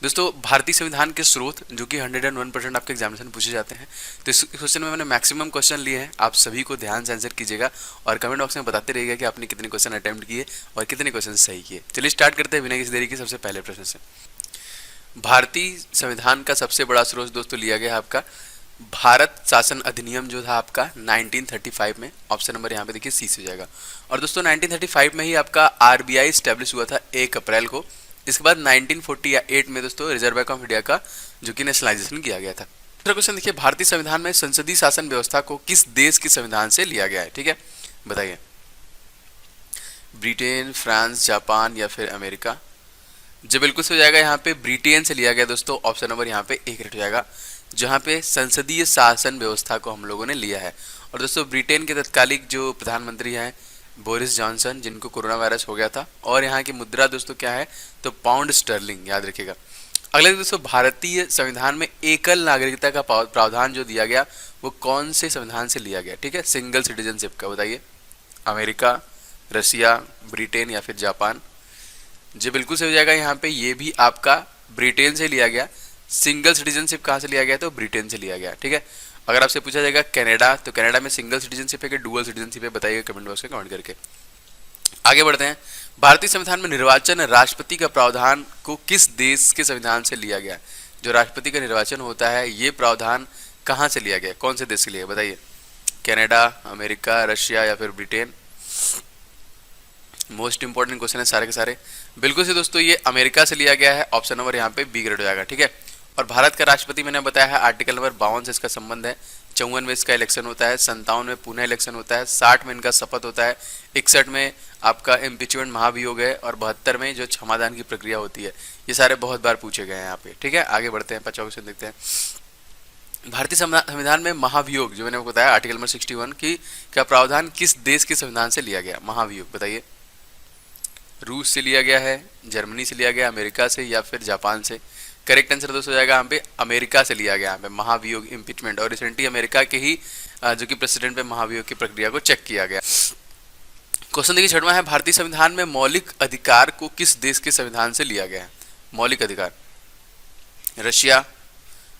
दोस्तों भारतीय संविधान के स्रोत जो कि 101% आपके एग्जामिनेशन पूछे जाते हैं, तो इस क्वेश्चन में मैंने मैक्सिमम क्वेश्चन लिए हैं। आप सभी को ध्यान से आंसर कीजिएगा और कमेंट बॉक्स में बताते रहिएगा कि आपने कितने क्वेश्चन अटेम्प्ट किए और कितने क्वेश्चन सही किए। चलिए स्टार्ट करते हैं बिना किसी देरी के सबसे पहले प्रश्न से। भारतीय संविधान का सबसे बड़ा स्रोत दोस्तों लिया गया है आपका भारत शासन अधिनियम जो था आपका 1935 में। ऑप्शन नंबर यहाँ पे देखिए सी से जाएगा। और दोस्तों 1935 में ही आपका आरबीआई स्टैब्लिश हुआ था 1 अप्रैल को। इसके बाद 1948 में दोस्तों रिजर्व बैंक ऑफ इंडिया का जो कि नेशनलाइजेशन किया गया था। दूसरा क्वेश्चन देखिए, भारतीय संविधान में संसदीय शासन व्यवस्था को किस देश के संविधान से लिया गया है? ठीक है, बताइए। ब्रिटेन, फ्रांस, जापान या फिर अमेरिका? जो बिल्कुल से हो जाएगा यहाँ पे ब्रिटेन से लिया गया दोस्तों। ऑप्शन नंबर यहाँ पे एक हो जाएगा, जहाँ पे संसदीय शासन व्यवस्था को हम लोगों ने लिया है। और दोस्तों ब्रिटेन के तत्कालिक जो प्रधानमंत्री हैं बोरिस जॉनसन, जिनको कोरोना वायरस हो गया था। और यहाँ की मुद्रा दोस्तों क्या है, तो पाउंड स्टर्लिंग, याद रखिएगा। अगले दोस्तों, भारतीय संविधान में एकल नागरिकता का प्रावधान जो दिया गया वो कौन से संविधान से लिया गया? ठीक है, सिंगल सिटीजनशिप का, बताइए। अमेरिका, रशिया, ब्रिटेन या फिर जापान? जी बिल्कुल से हो जाएगा यहाँ पे, ये भी आपका ब्रिटेन से लिया गया। सिंगल सिटीजनशिप कहाँ से लिया गया? तो ब्रिटेन से लिया गया। ठीक है, अगर आपसे पूछा जाएगा कनाडा, तो कनाडा में सिंगल सिटीजनशिप है कि डुअल सिटीजनशिप है? बताइए कमेंट बॉक्स में कमेंट करके। आगे बढ़ते हैं। भारतीय संविधान में निर्वाचन राष्ट्रपति का प्रावधान को किस देश के संविधान से लिया गया? जो राष्ट्रपति का निर्वाचन होता है ये प्रावधान कहाँ से लिया गया, कौन से देश से लिया? बताइए। कनाडा, अमेरिका, रशिया या फिर ब्रिटेन? मोस्ट इंपॉर्टेंट क्वेश्चन है सारे के सारे। बिल्कुल से दोस्तों ये अमेरिका से लिया गया है। ऑप्शन नंबर यहाँ पे बी ग्रेड हो जाएगा। ठीक है, और भारत का राष्ट्रपति मैंने बताया है आर्टिकल नंबर 52 से इसका संबंध है। 54 में इसका इलेक्शन होता है, 57 में पुनः इलेक्शन होता है, 60 में इनका शपथ होता है, 61 में आपका इम्पीचमेंट महाभियोग है और 72 में जो क्षमादान की प्रक्रिया होती है। ये सारे बहुत बार पूछे गए हैं यहाँ पे। ठीक है, आगे बढ़ते हैं, 50 क्वेश्चन देखते हैं। भारतीय संविधान में महाभियोग जो मैंने बताया आर्टिकल नंबर 61 की का प्रावधान किस देश के संविधान से लिया गया? महाभियोग बताइए। रूस से लिया गया है, जर्मनी से लिया गया, अमेरिका से या फिर जापान से? करेक्ट आंसर दोस्तों हो जाएगा यहाँ पे अमेरिका से लिया गया यहाँ पे महाभियोग इम्पीचमेंट। और रिसेंटली अमेरिका के ही जो कि प्रेसिडेंट पे महाभियोग की प्रक्रिया को चेक किया गया। क्वेश्चन देखिए छठवां है, भारतीय संविधान में मौलिक अधिकार को किस देश के संविधान से लिया गया है? मौलिक अधिकार? रशिया?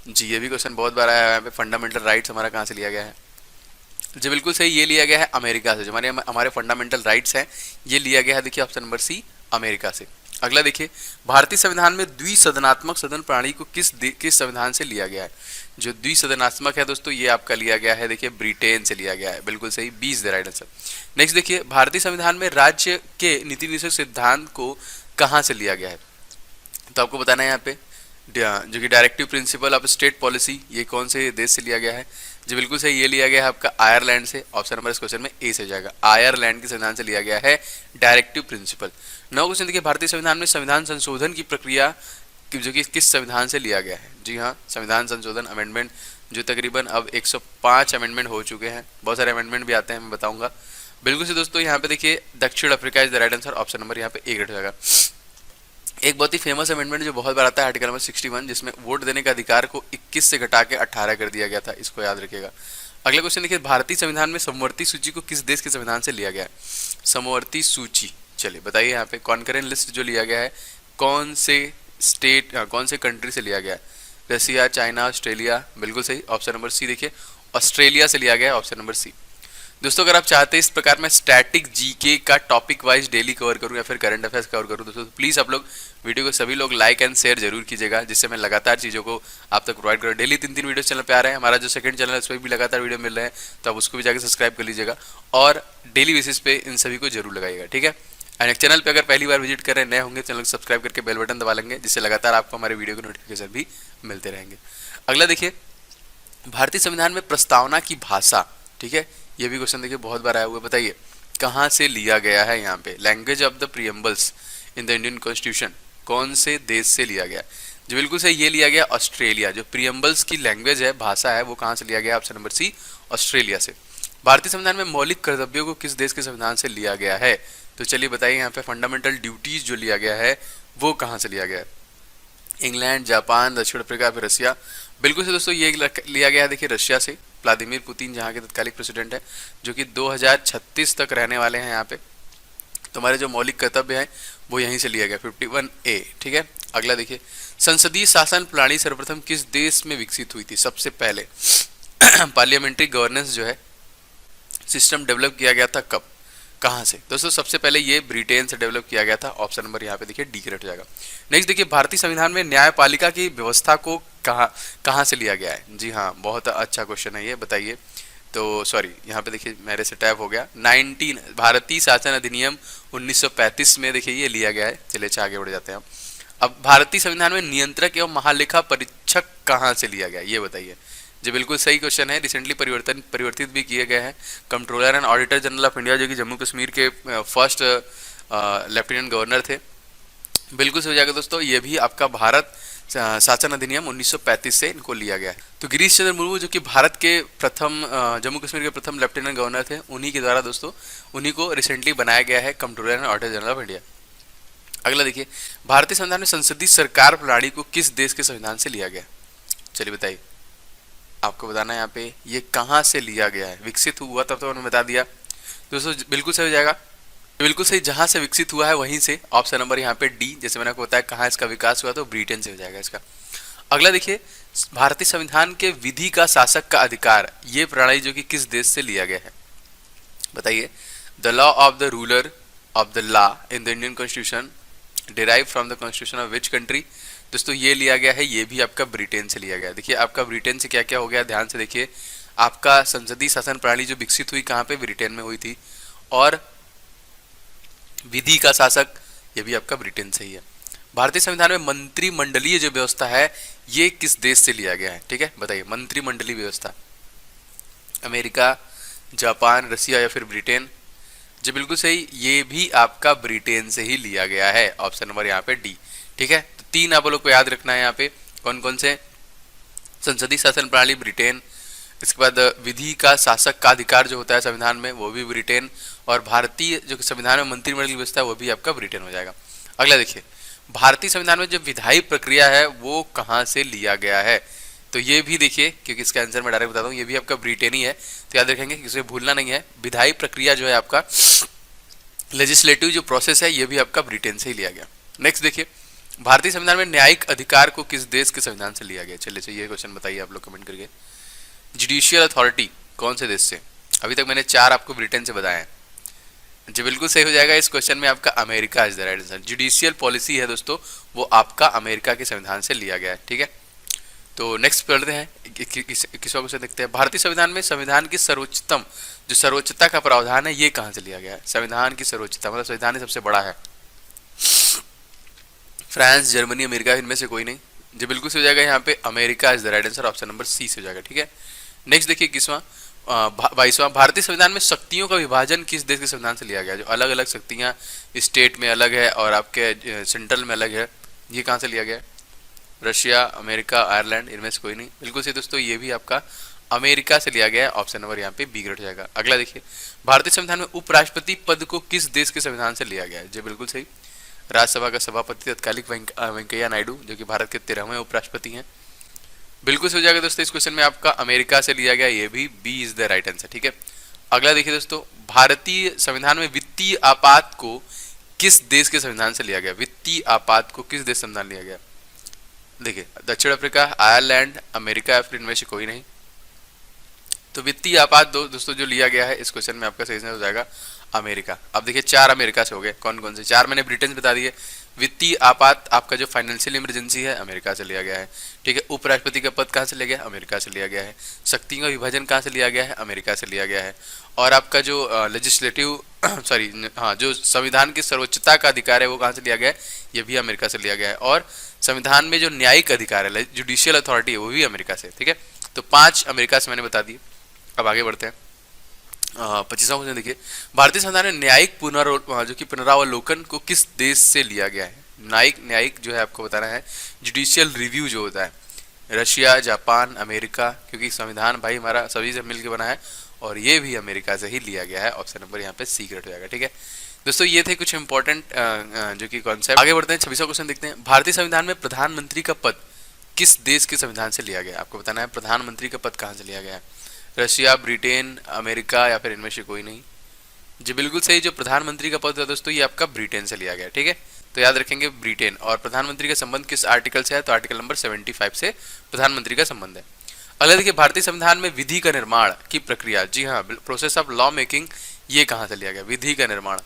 जी ये भी क्वेश्चन बहुत बार आया है यहाँ पे। फंडामेंटल राइट्स हमारा कहाँ से लिया गया है? जी बिल्कुल सही, ये लिया गया है अमेरिका से। जो हमारे फंडामेंटल राइट्स हैं ये लिया गया है, देखिए ऑप्शन नंबर सी, अमेरिका से। अगला देखिए, भारतीय संविधान में द्विसदनात्मक सदन प्रणाली को किस संविधान से लिया गया है? जो द्विसदनात्मक है दोस्तों ये आपका लिया गया है, देखिए ब्रिटेन से लिया गया है। बिल्कुल सही, 20 द राइट आंसर। नेक्स्ट देखिए, भारतीय संविधान में राज्य के नीति निषेध सिद्धांत को कहाँ से लिया गया है? तो आपको बताना है यहाँ पे जो कि directive principle of state policy, ये कौन से देश से लिया गया है? जी बिल्कुल सही, ये लिया गया है आपका आयरलैंड से। ऑप्शन नंबर इस क्वेश्चन में ए से जाएगा, आयरलैंड के संविधान से लिया गया है डायरेक्टिव प्रिंसिपल। नौ क्वेश्चन देखिए, भारतीय संविधान में संविधान संशोधन की प्रक्रिया जो कि किस संविधान से लिया गया है? जी हाँ, संविधान संशोधन अमेंडमेंट, जो तकरीबन अब 105 अमेंडमेंट हो चुके हैं। बहुत सारे अमेंडमेंट भी आते हैं, मैं बताऊंगा। बिल्कुल से दोस्तों यहाँ पे देखिए दक्षिण Africa is the right answer. Option number यहाँ पे ए हो जाएगा। एक बहुत ही फेमस अमेंडमेंट जो बहुत बार आता है आर्टिकल नंबर 61, जिसमें वोट देने का अधिकार को 21 से घटा के 18 कर दिया गया था, इसको याद रखिएगा। अगला क्वेश्चन देखिए, भारतीय संविधान में समवर्ती सूची को किस देश के संविधान से लिया गया है? समवर्ती सूची, चलिए बताइए यहाँ पे कॉन्करेंट लिस्ट जो लिया गया है कौन से स्टेट कौन से कंट्री से लिया गया है? Russia, China, Australia? बिल्कुल सही, ऑप्शन नंबर सी देखिए ऑस्ट्रेलिया से लिया गया है, ऑप्शन नंबर सी। दोस्तों अगर आप चाहते हैं इस प्रकार मैं स्टैटिक जीके का टॉपिक वाइज डेली कवर करूं या फिर करंट अफेयर्स कवर करूं दोस्तों, तो प्लीज़ आप लोग वीडियो को सभी लोग लाइक एंड शेयर जरूर कीजिएगा, जिससे मैं लगातार चीज़ों को आप तक प्रोवाइड करूँ। डेली 3 वीडियो चैनल पे आ रहे हैं। हमारा जो सेकंड चैनल है उस पर भी लगातार वीडियो मिल रहे हैं, तो आप उसको भी जाकर सब्सक्राइब कर लीजिएगा और डेली बेसिस पे इन सभी को जरूर लगाइएगा। ठीक है, एंड चैनल पर अगर पहली बार विजिट कर रहे हैं, नए होंगे चैनल को सब्सक्राइब करके बेल बटन दबा लेंगे, जिससे लगातार आपको हमारे वीडियो के नोटिफिकेशन भी मिलते रहेंगे। अगला देखिए, भारतीय संविधान में प्रस्तावना की भाषा, ठीक है, ये भी क्वेश्चन देखिए बहुत बार आया हुआ है। बताइए कहाँ से लिया गया है? यहाँ पे language of the preambles in the Indian constitution कौन से देश से लिया गया? जो बिल्कुल से ये लिया गया ऑस्ट्रेलिया। जो प्रीएम्बल्स की लैंग्वेज है, भाषा है, वो कहाँ से लिया गया? ऑप्शन नंबर सी, ऑस्ट्रेलिया से। भारतीय संविधान में मौलिक कर्तव्यों को किस देश के संविधान से लिया गया है? तो चलिए बताइए यहाँ पे फंडामेंटल ड्यूटीज जो लिया गया है वो कहाँ से लिया गया है? इंग्लैंड, जापान, दक्षिण अफ्रीका, फिर रशिया? बिल्कुल से दोस्तों ये लिया गया है देखिए रशिया से। व्लादिमीर पुतिन जहाँ के तत्कालिक प्रेसिडेंट है, जो कि 2036 तक रहने वाले हैं यहाँ पे। तो हमारे जो मौलिक कर्तव्य हैं वो यहीं से लिया गया 51A। ठीक है, अगला देखिए, संसदीय शासन प्रणाली सर्वप्रथम किस देश में विकसित हुई थी सबसे पहले? पार्लियामेंट्री गवर्नेंस जो है सिस्टम डेवलप किया गया था कब, कहाँ से? दोस्तों सबसे पहले ये ब्रिटेन से डेवलप किया गया था। ऑप्शन नंबर यहाँ पे देखिए डी करेक्ट हो जाएगा। नेक्स्ट देखिए, भारतीय संविधान में न्यायपालिका की व्यवस्था को कहाँ कहाँ से लिया गया है? जी हाँ, बहुत अच्छा क्वेश्चन है ये, बताइए। तो सॉरी, यहाँ पे देखिए मेरे से टैप हो गया। 19 भारतीय शासन अधिनियम 1935 में देखिए ये लिया गया है। चलिए अच्छा आगे बढ़ जाते हैं हम। अब भारतीय संविधान में नियंत्रक एवं महालेखा परीक्षक कहाँ से लिया गया, ये बताइए। जी बिल्कुल सही क्वेश्चन है। रिसेंटली परिवर्तित भी किए गए हैं। Controller and auditor general of India जो कि जम्मू कश्मीर के फर्स्ट लेफ्टिनेंट गवर्नर थे। बिल्कुल सही हो जाएगा दोस्तों, ये भी आपका भारत शासन अधिनियम 1935 से इनको लिया गया है। तो गिरीश चंद्र मुर्मू जो कि भारत के प्रथम जम्मू कश्मीर के प्रथम लेफ्टिनेंट गवर्नर थे, उन्हीं के द्वारा दोस्तों उन्हीं को रिसेंटली बनाया गया है controller and auditor general of India. अगला देखिए, भारतीय संविधान में संसदीय सरकार प्रणाली को किस देश के संविधान से लिया गया? चलिए बताइए, आपको बताना है यहाँ पे ये कहाँ से लिया गया है। विकसित हुआ तब तो मैंने बता दिया दोस्तों, बिल्कुल सही हो जाएगा। बिल्कुल सही, जहां से विकसित हुआ है वहीं से। ऑप्शन नंबर यहाँ पे डी, जैसे मैंने आपको बताया कहाँ इसका विकास हुआ, तो ब्रिटेन से हो जाएगा इसका। अगला देखिए, भारतीय संविधान के विधि का शासक का अधिकार, ये प्रणाली जो कि किस देश से लिया गया है, बताइए। The law of the ruler of the law in the Indian constitution derive from the constitution of which country? दोस्तों ये लिया गया है, ये भी आपका ब्रिटेन से लिया गया है। देखिए आपका ब्रिटेन से क्या क्या हो गया, ध्यान से देखिए। आपका संसदीय शासन प्रणाली जो विकसित हुई कहाँ पे, ब्रिटेन में हुई थी। और विधि का शासक, ये भी आपका ब्रिटेन से ही है। भारतीय संविधान में मंत्रिमंडलीय जो व्यवस्था है ये किस देश से लिया गया है, ठीक है, बताइए। मंत्रिमंडलीय व्यवस्था, अमेरिका, जापान, रसिया या फिर ब्रिटेन? जी बिल्कुल सही, ये भी आपका ब्रिटेन से ही लिया गया है। ऑप्शन नंबर यहाँ पे डी, ठीक है। तो तीन आप लोग को याद रखना है यहाँ पे, कौन कौन से? संसदीय शासन प्रणाली ब्रिटेन, इसके बाद विधि का शासक का अधिकार जो होता है संविधान में वो भी ब्रिटेन, और भारतीय जो संविधान में मंत्रिमंडल की व्यवस्था है वो भी आपका ब्रिटेन हो जाएगा। अगला देखिए, भारतीय संविधान में जो विधायी प्रक्रिया है वो कहाँ से लिया गया है? तो ये भी देखिए, क्योंकि इसका आंसर मैं डायरेक्ट बताता हूँ, ये भी आपका ब्रिटेन ही है, तो याद रखेंगे, इसे भूलना नहीं है। विधायी प्रक्रिया जो है आपका लेजिस्लेटिव जो प्रोसेस है ये भी आपका ब्रिटेन से ही लिया गया। नेक्स्ट देखिए, भारतीय संविधान में न्यायिक अधिकार को किस देश के संविधान से लिया गया? चलिए ये क्वेश्चन बताइए आप लोग कमेंट करके। जुडिशियल अथॉरिटी कौन से देश से? अभी तक मैंने 4 आपको ब्रिटेन से बताया है। जी बिल्कुल सही हो जाएगा, इस क्वेश्चन में आपका America is the right answer. Judicial policy है दोस्तों, वो आपका अमेरिका के संविधान से लिया गया है, ठीक है। तो नेक्स्ट पढ़ते हैं, किस क्वेश्चन देखते हैं। भारतीय संविधान में संविधान की सर्वोच्चतम जो सर्वोच्चता का प्रावधान है ये कहाँ से लिया गया है? संविधान की सर्वोच्चता मतलब संविधान सबसे बड़ा है। फ्रांस, जर्मनी, अमेरिका, इनमें से कोई नहीं। जी बिल्कुल सही हो जाएगा, यहाँ पे America is the right answer. Option number C से हो जाएगा, ठीक है। नेक्स्ट देखिए 22वां, भारतीय संविधान में शक्तियों का विभाजन किस देश के संविधान से लिया गया? जो अलग अलग शक्तियां स्टेट में अलग है और आपके सेंट्रल में अलग है, ये कहाँ से लिया गया? रशिया, अमेरिका, आयरलैंड, इनमें से कोई नहीं। बिल्कुल सही दोस्तों, ये भी आपका अमेरिका से लिया गया है। ऑप्शन नंबर यहाँ पे बी ग्रेड हो जाएगा। अगला देखिए, भारतीय संविधान में उपराष्ट्रपति पद को किस देश के संविधान से लिया गया है? जी बिल्कुल सही, राज्यसभा का सभापति तत्कालिक वेंकैया नायडू जो कि भारत के 13वें उपराष्ट्रपति हैं। बिल्कुल सही हो जाएगा दोस्तों, इस क्वेश्चन में आपका अमेरिका से लिया गया, ये भी B is the right answer, ठीक है। अगला देखिए दोस्तों, भारतीय संविधान में वित्तीय आपात को किस देश के संविधान से लिया गया? वित्तीय आपात को किस देश संविधान लिया गया? देखिए दक्षिण अफ्रीका, आयरलैंड, अमेरिका या फिर इनमें से कोई नहीं। तो वित्तीय आपात दोस्तों जो लिया गया है इस क्वेश्चन में आपका सही हो जाएगा अमेरिका। अब देखिए 4 अमेरिका से हो गए, कौन कौन से? 4 मैंने ब्रिटेन से बता दिए। वित्तीय आपात आपका जो फाइनेंशियल इमरजेंसी है अमेरिका से लिया गया है, ठीक है। उपराष्ट्रपति का पद कहाँ से लिया गया? अमेरिका से लिया गया है। शक्तियों का विभाजन कहाँ से लिया गया है? अमेरिका से लिया गया है। और आपका जो लेजिस्लेटिव सॉरी हाँ जो संविधान की सर्वोच्चता का अधिकार है वो कहाँ से लिया गया है? ये भी अमेरिका से लिया गया है। और संविधान में जो न्यायिक अधिकार है जुडिशियल अथॉरिटी है वो भी अमेरिका से, ठीक है। तो 5 अमेरिका से मैंने बता दिए। अब आगे बढ़ते हैं 25वां क्वेश्चन देखिए, भारतीय संविधान में न्यायिक पुनरावलोकन को किस देश से लिया गया है? न्यायिक जो है आपको बताना है, जुडिशियल रिव्यू जो होता है, रशिया, जापान, अमेरिका, क्योंकि संविधान भाई हमारा सभी से मिलकर बना है और ये भी अमेरिका से ही लिया गया है। ऑप्शन नंबर यहाँ पे सी ग्रेड हो जाएगा, ठीक है दोस्तों। ये थे कुछ इंपॉर्टेंट जो कि कॉन्सेप्ट। आगे बढ़ते हैं 26वां क्वेश्चन देखते हैं, भारतीय संविधान में प्रधानमंत्री का पद किस देश के संविधान से लिया गया? आपको बताना है प्रधानमंत्री का पद कहाँ से लिया गया है? रशिया, ब्रिटेन, अमेरिका या फिर इनमें से कोई नहीं। जी बिल्कुल सही, जो प्रधानमंत्री का पद है दोस्तों ये आपका ब्रिटेन से लिया गया, ठीक है। तो याद रखेंगे ब्रिटेन। और प्रधानमंत्री का संबंध किस आर्टिकल से है, तो आर्टिकल नंबर 75 से प्रधानमंत्री का संबंध है। अगला देखिए, भारतीय संविधान में विधि का निर्माण की प्रक्रिया, जी हाँ, प्रोसेस ऑफ लॉ मेकिंग, ये कहाँ से लिया गया, विधि का निर्माण,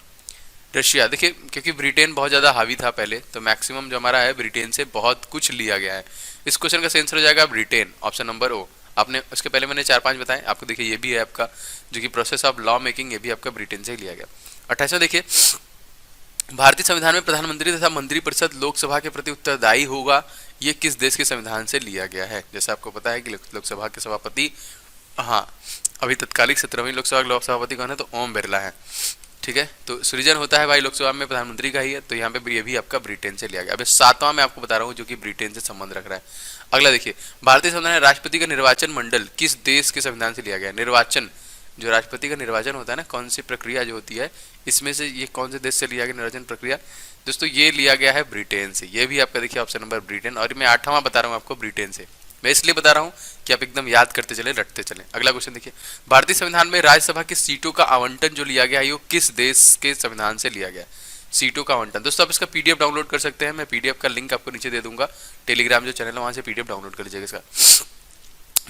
रशिया। देखिए क्योंकि ब्रिटेन बहुत ज़्यादा हावी था पहले, तो मैक्सिमम जो हमारा है ब्रिटेन से बहुत कुछ लिया गया है। इस क्वेश्चन का आंसर हो जाएगा ब्रिटेन, ऑप्शन नंबर ओ। आपने उसके पहले मैंने 4-5 बताए आपको, देखिए ये भी है आपका जो कि प्रोसेस ऑफ लॉ मेकिंग, ये भी आपका ब्रिटेन से ही लिया गया। 28वां देखिए, भारतीय संविधान में प्रधानमंत्री तथा मंत्रिपरिषद लोकसभा के प्रति उत्तरदायी होगा, ये किस देश के संविधान से लिया गया है। जैसे आपको पता है कि लोकसभा के सभापति, हाँ, अभी तत्कालिक 17वीं लोकसभा के सभापति कौन है, तो ओम बिरला है, ठीक है। तो सृजन होता है भाई लोकसभा में प्रधानमंत्री का ही है, तो यहाँ पे ये भी आपका ब्रिटेन से लिया गया। अब 7वां मैं आपको बता रहा हूँ जो कि ब्रिटेन से संबंध रख रहा है। अगला देखिए, भारतीय संविधान में राष्ट्रपति का निर्वाचन मंडल किस देश के संविधान से लिया गया है। निर्वाचन, जो राष्ट्रपति का निर्वाचन होता है ना, कौन सी प्रक्रिया जो होती है, इसमें से ये कौन से देश से लिया गया निर्वाचन प्रक्रिया, दोस्तों ये लिया गया है ब्रिटेन से। ये भी आपका देखिए ऑप्शन नंबर ब्रिटेन, और मैं 8वां बता रहा हूँ आपको ब्रिटेन से। मैं इसलिए बता रहा हूँ कि आप एकदम याद करते चले, रटते चले। अगला क्वेश्चन देखिए, भारतीय संविधान में राज्यसभा की सीटों का आवंटन जो लिया गया है, वो किस देश के संविधान से लिया गया है, सीटों का आवंटन। दोस्तों आप इसका पीडीएफ डाउनलोड कर सकते हैं, मैं पीडीएफ का लिंक आपको नीचे दे दूंगा, टेलीग्राम जो चैनल है वहां से पीडीएफ डाउनलोड कर लीजिएगा इसका।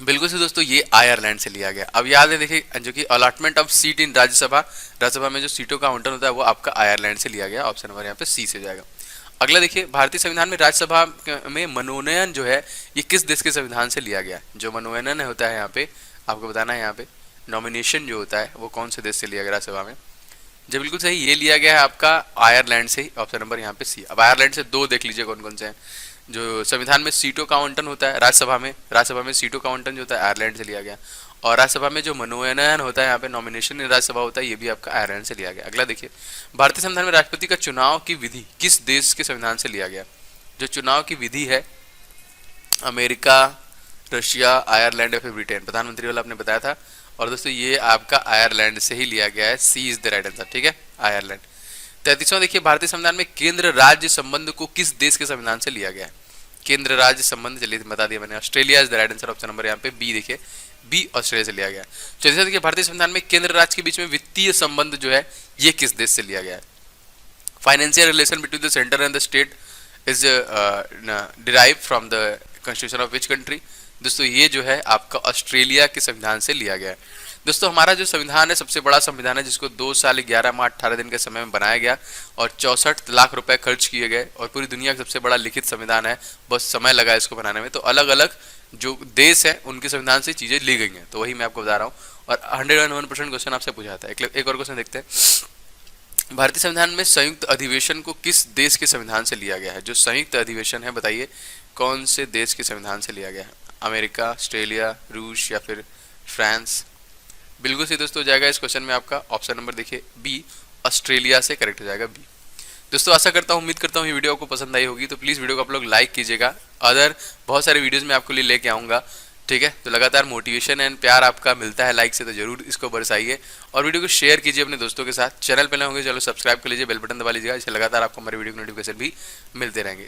बिल्कुल से दोस्तों, ये आयरलैंड से लिया गया। अब याद है देखिए, जो कि अलॉटमेंट ऑफ सीट इन राज्यसभा, राज्यसभा में जो सीटों का आवंटन होता है वो आपका आयरलैंड से लिया गया। ऑप्शन नंबर यहाँ पे सी से जाएगा। अगला देखिए, भारतीय संविधान में राज्यसभा में मनोनयन जो है ये किस देश के संविधान से लिया गया। जो मनोनयन होता है यहाँ पे आपको बताना है, यहाँ पे नॉमिनेशन जो होता है वो कौन से देश से लिया गया राज्यसभा में। जब बिल्कुल सही, ये लिया गया है आपका आयरलैंड से ही, ऑप्शन नंबर यहाँ पे सी। अब आयरलैंड से 2 देख लीजिए कौन कौन से हैं। जो संविधान में सीटों का आवंटन होता है राज्यसभा में सीटों का आवंटन जो होता है आयरलैंड से लिया गया। और राज्यसभा में जो मनोनयन होता है यहाँ पे नॉमिनेशन इन राज्यसभा होता है, ये भी आपका आयरलैंड से लिया गया। अगला देखिए, भारतीय संविधान में राष्ट्रपति का चुनाव की विधि किस देश के संविधान से लिया गया। जो चुनाव की विधि है, अमेरिका, रशिया, आयरलैंड या फिर ब्रिटेन, प्रधानमंत्री वाला आपने बताया था। और दोस्तों ये आपका आयरलैंड से ही लिया गया है, सी इज द राइट आंसर, ठीक है, आयरलैंड। 33वां देखिए, भारतीय संविधान में केंद्र राज्य संबंध को किस देश के संविधान से लिया गया है। केंद्र राज्य संबंध, चलिए बता दिया मैंने, Australia is the right answer, option number यहाँ पे बी देखिए, बी ऑस्ट्रेलिया से लिया गया। 34वां देखिए, भारतीय संविधान में केंद्र राज्य के बीच में वित्तीय संबंध जो है ये किस देश से लिया गया है। Financial relation between the centre and the state is derive from the constitution of which country. दोस्तों ये जो है आपका ऑस्ट्रेलिया के संविधान से लिया गया है। दोस्तों हमारा जो संविधान है सबसे बड़ा संविधान है, जिसको 2 साल 11 माह 18 दिन के समय में बनाया गया और 64 लाख रुपए खर्च किए गए, और पूरी दुनिया का सबसे बड़ा लिखित संविधान है, बस समय लगा इसको बनाने में। तो अलग अलग जो देश है उनके संविधान से चीजें ली गई हैं, तो वही मैं आपको बता रहा हूँ। और 101% क्वेश्चन आपसे पूछा था। एक और क्वेश्चन देखते हैं, भारतीय संविधान में संयुक्त अधिवेशन को किस देश के संविधान से लिया गया है। जो संयुक्त अधिवेशन है बताइए कौन से देश के संविधान से लिया गया है, अमेरिका, ऑस्ट्रेलिया, रूस या फिर फ्रांस। बिल्कुल सही दोस्तों हो जाएगा इस क्वेश्चन में आपका ऑप्शन नंबर देखिए बी, ऑस्ट्रेलिया से करेक्ट हो जाएगा बी। दोस्तों आशा करता हूँ, उम्मीद करता हूँ ये वीडियो आपको पसंद आई होगी, तो प्लीज़ वीडियो को आप लोग लाइक कीजिएगा। अदर बहुत सारे वीडियोस में आपको लिए लेके आऊँगा, ठीक है। तो लगातार मोटिवेशन एंड प्यार आपका मिलता है लाइक से, तो जरूर इसको बरसाइए और वीडियो को शेयर कीजिए अपने दोस्तों के साथ। चैनल पर नए होंगे चलो सब्सक्राइब कर लीजिए, बेल बटन दबा लीजिएगा, इससे लगातार आपको हमारे वीडियो के नोटिफिकेशन भी मिलते रहेंगे।